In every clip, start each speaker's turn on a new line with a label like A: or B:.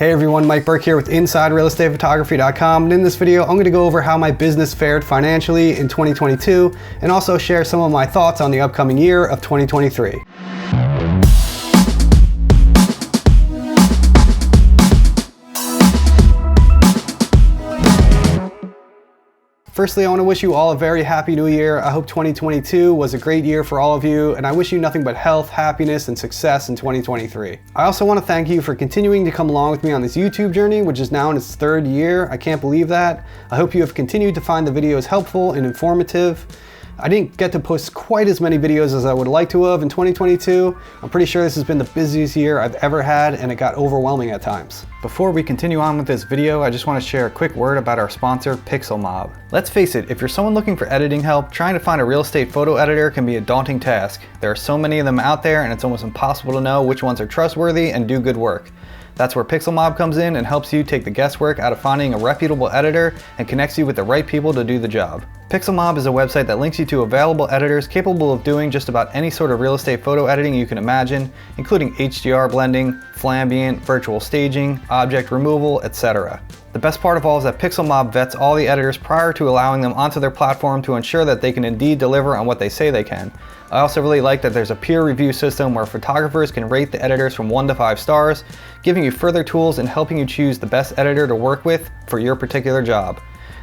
A: Hey everyone, Mike Burke here with InsideRealEstatePhotography.com, and in this video I'm going to go over how my business fared financially in 2022 and also share some of my thoughts on the upcoming year of 2023. Firstly, I want to wish you all a very happy new year. I hope 2022 was a great year for all of you, and I wish you nothing but health, happiness, and success in 2023. I also want to thank you for continuing to come along with me on this YouTube journey, which is now in its 3rd year. I can't believe that. I hope you have continued to find the videos helpful and informative. I didn't get to post quite as many videos as I would like to have in 2022. I'm pretty sure this has been the busiest year I've ever had, and it got overwhelming at times. Before we continue on with this video, I just want to share a quick word about our sponsor, Pixelmob. Let's face it, if you're someone looking for editing help, trying to find a real estate photo editor can be a daunting task. There are so many of them out there, and it's almost impossible to know which ones are trustworthy and do good work. That's where Pixelmob comes in and helps you take the guesswork out of finding a reputable editor and connects you with the right people to do the job. Pixelmob is a website that links you to available editors capable of doing just about any sort of real estate photo editing you can imagine, including HDR blending, flambient, virtual staging, object removal, etc. The best part of all is that Pixelmob vets all the editors prior to allowing them onto their platform to ensure that they can indeed deliver on what they say they can. I also really like that there's a peer review system where photographers can rate the editors from 1 to 5 stars, giving you further tools and helping you choose the best editor to work with for your particular job.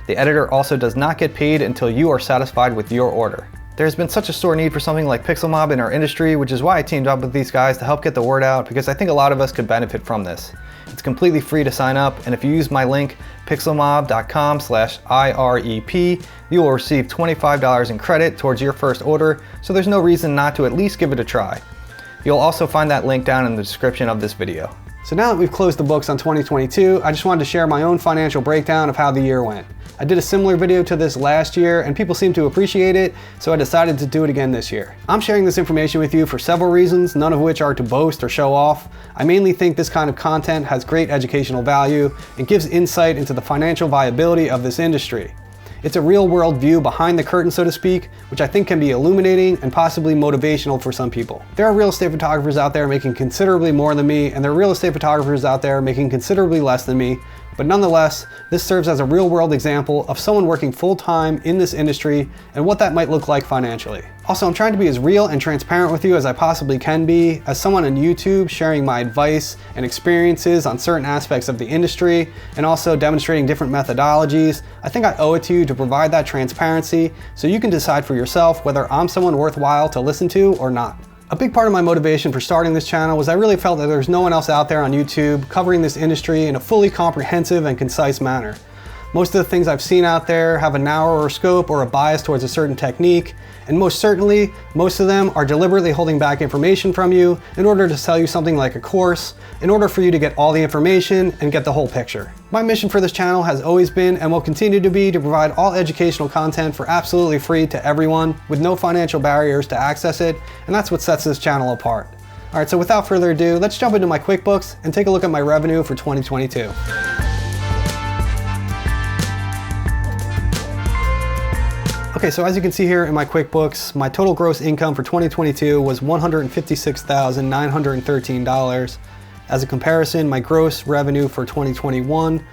A: The editor also does not get paid until you are satisfied with your order. There's been such a sore need for something like Pixelmob in our industry, which is why I teamed up with these guys to help get the word out, because I think a lot of us could benefit from this. It's completely free to sign up, and if you use my link pixelmob.com/IREP, you will receive $25 in credit towards your first order, so there's no reason not to at least give it a try. You'll also find that link down in the description of this video. So now that we've closed the books on 2022, I just wanted to share my own financial breakdown of how the year went. I did a similar video to this last year and people seemed to appreciate it, so I decided to do it again this year. I'm sharing this information with you for several reasons, none of which are to boast or show off. I mainly think this kind of content has great educational value and gives insight into the financial viability of this industry. It's a real world view behind the curtain, so to speak, which I think can be illuminating and possibly motivational for some people. There are real estate photographers out there making considerably more than me, and there are real estate photographers out there making considerably less than me, but nonetheless, this serves as a real world example of someone working full time in this industry and what that might look like financially. Also, I'm trying to be as real and transparent with you as I possibly can be, as someone on YouTube sharing my advice and experiences on certain aspects of the industry and also demonstrating different methodologies. I think I owe it to you to provide that transparency so you can decide for yourself whether I'm someone worthwhile to listen to or not. A big part of my motivation for starting this channel was I really felt that there's no one else out there on YouTube covering this industry in a fully comprehensive and concise manner. Most of the things I've seen out there have a narrower scope or a bias towards a certain technique, and most certainly, most of them are deliberately holding back information from you in order to sell you something like a course, in order for you to get all the information and get the whole picture. My mission for this channel has always been and will continue to be to provide all educational content for absolutely free to everyone with no financial barriers to access it, and that's what sets this channel apart. Alright, so without further ado, let's jump into my QuickBooks and take a look at my revenue for 2022. Okay, so as you can see here in my QuickBooks, my total gross income for 2022 was $156,913. As a comparison, my gross revenue for 2021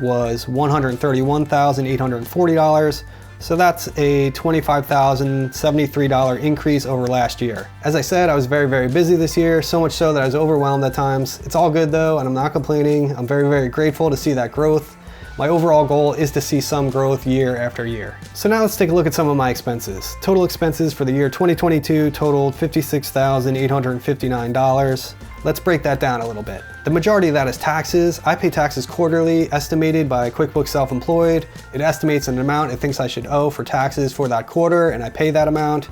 A: was $131,840. So that's a $25,073 increase over last year. As I said, I was very busy this year, so much so that I was overwhelmed at times. It's all good though, and I'm not complaining. I'm very grateful to see that growth. My overall goal is to see some growth year after year. So now let's take a look at some of my expenses. Total expenses for the year 2022 totaled $56,859. Let's break that down a little bit. The majority of that is taxes. I pay taxes quarterly, estimated by QuickBooks Self-Employed. It estimates an amount it thinks I should owe for taxes for that quarter, and I pay that amount.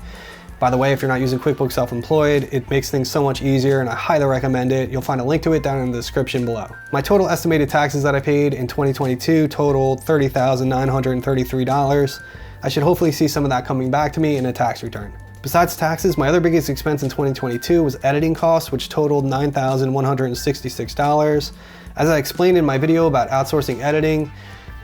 A: By the way, if you're not using QuickBooks Self-Employed, it makes things so much easier and I highly recommend it. You'll find a link to it down in the description below. My total estimated taxes that I paid in 2022 totaled $30,933. I should hopefully see some of that coming back to me in a tax return. Besides taxes, my other biggest expense in 2022 was editing costs, which totaled $9,166. As I explained in my video about outsourcing editing,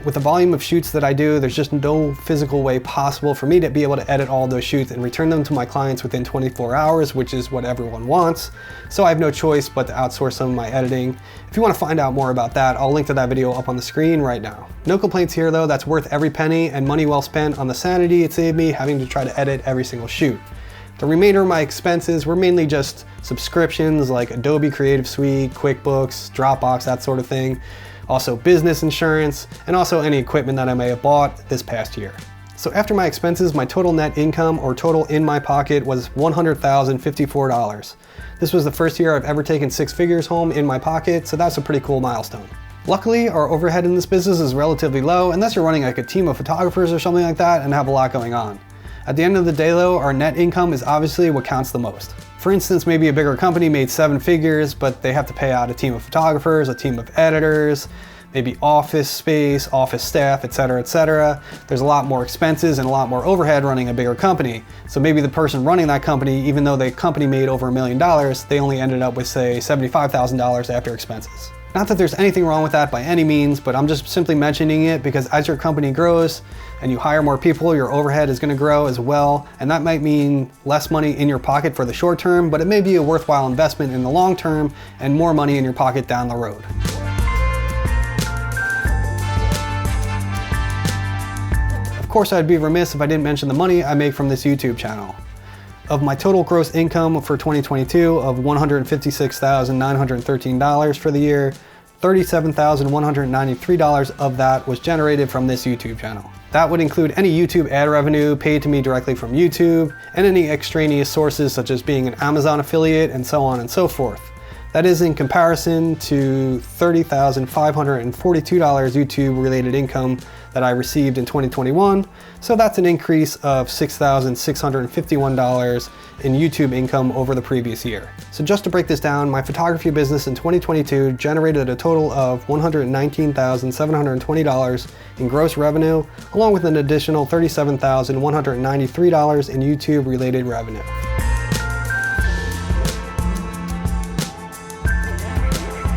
A: With the volume of shoots that I do, there's just no physical way possible for me to be able to edit all those shoots and return them to my clients within 24 hours, which is what everyone wants. So I have no choice but to outsource some of my editing. If you want to find out more about that, I'll link to that video up on the screen right now. No complaints here though, that's worth every penny and money well spent on the sanity it saved me having to try to edit every single shoot. The remainder of my expenses were mainly just subscriptions like Adobe Creative Suite, QuickBooks, Dropbox, that sort of thing. Also business insurance, and also any equipment that I may have bought this past year. So after my expenses, my total net income or total in my pocket was $100,054. This was the first year I've ever taken 6 figures home in my pocket, so that's a pretty cool milestone. Luckily, our overhead in this business is relatively low unless you're running like a team of photographers or something like that and have a lot going on. At the end of the day though, our net income is obviously what counts the most. For instance, maybe a bigger company made 7 figures, but they have to pay out a team of photographers, a team of editors, maybe office space, office staff, etc., etc. There's a lot more expenses and a lot more overhead running a bigger company. So maybe the person running that company, even though the company made over $1 million, they only ended up with, say, $75,000 after expenses. Not that there's anything wrong with that by any means, but I'm just simply mentioning it because as your company grows and you hire more people, your overhead is going to grow as well. And that might mean less money in your pocket for the short term, but it may be a worthwhile investment in the long term and more money in your pocket down the road. Of course, I'd be remiss if I didn't mention the money I make from this YouTube channel. Of my total gross income for 2022 of $156,913 for the year, $37,193 of that was generated from this YouTube channel. That would include any YouTube ad revenue paid to me directly from YouTube and any extraneous sources such as being an Amazon affiliate and so on and so forth. That is in comparison to $30,542 YouTube related income that I received in 2021. So that's an increase of $6,651 in YouTube income over the previous year. So just to break this down, my photography business in 2022 generated a total of $119,720 in gross revenue, along with an additional $37,193 in YouTube related revenue.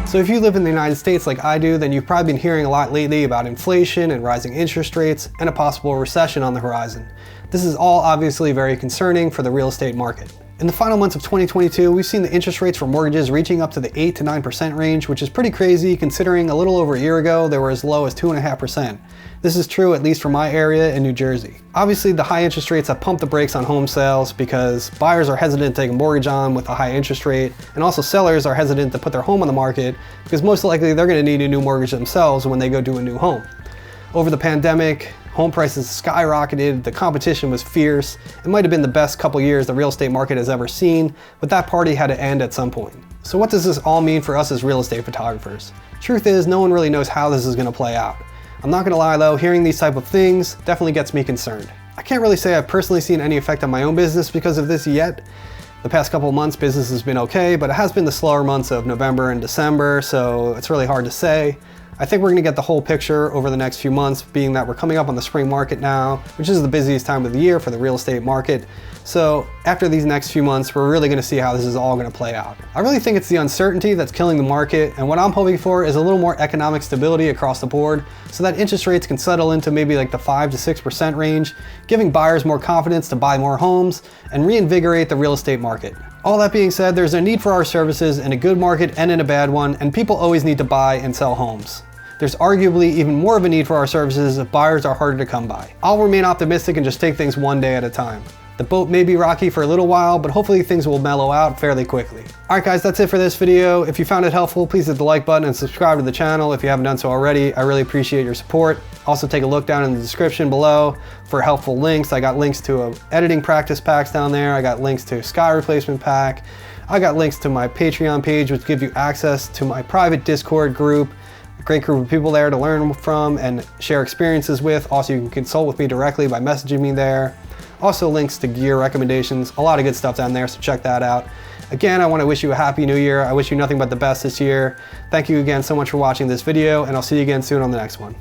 A: So if you live in the United States like I do, then you've probably been hearing a lot lately about inflation and rising interest rates and a possible recession on the horizon. This is all obviously very concerning for the real estate market. In the final months of 2022, we've seen the interest rates for mortgages reaching up to the 8 to 9% range, which is pretty crazy considering a little over a year ago they were as low as 2.5%. This is true at least for my area in New Jersey. Obviously, the high interest rates have pumped the brakes on home sales because buyers are hesitant to take a mortgage on with a high interest rate, and also sellers are hesitant to put their home on the market because most likely they're going to need a new mortgage themselves when they go do a new home. Over the pandemic, home prices skyrocketed, the competition was fierce. It might have been the best couple years the real estate market has ever seen, but that party had to end at some point. So what does this all mean for us as real estate photographers? Truth is, no one really knows how this is going to play out. I'm not going to lie though, hearing these type of things definitely gets me concerned. I can't really say I've personally seen any effect on my own business because of this yet. The past couple of months business has been okay, but it has been the slower months of November and December, so it's really hard to say. I think we're going to get the whole picture over the next few months, being that we're coming up on the spring market now, which is the busiest time of the year for the real estate market. So after these next few months, we're really going to see how this is all going to play out. I really think it's the uncertainty that's killing the market, and what I'm hoping for is a little more economic stability across the board so that interest rates can settle into maybe like the 5 to 6% range, giving buyers more confidence to buy more homes and reinvigorate the real estate market. All that being said, there's a need for our services in a good market and in a bad one, and people always need to buy and sell homes. There's arguably even more of a need for our services if buyers are harder to come by. I'll remain optimistic and just take things one day at a time. The boat may be rocky for a little while, but hopefully things will mellow out fairly quickly. Alright guys, that's it for this video. If you found it helpful, please hit the like button and subscribe to the channel if you haven't done so already. I really appreciate your support. Also take a look down in the description below for helpful links. I got links to editing practice packs down there. I got links to sky replacement pack. I got links to my Patreon page, which give you access to my private Discord group. A great group of people there to learn from and share experiences with. Also, you can consult with me directly by messaging me there. Also links to gear recommendations, a lot of good stuff down there, so check that out. Again, I want to wish you a happy new year. I wish you nothing but the best this year. Thank you again so much for watching this video, and I'll see you again soon on the next one.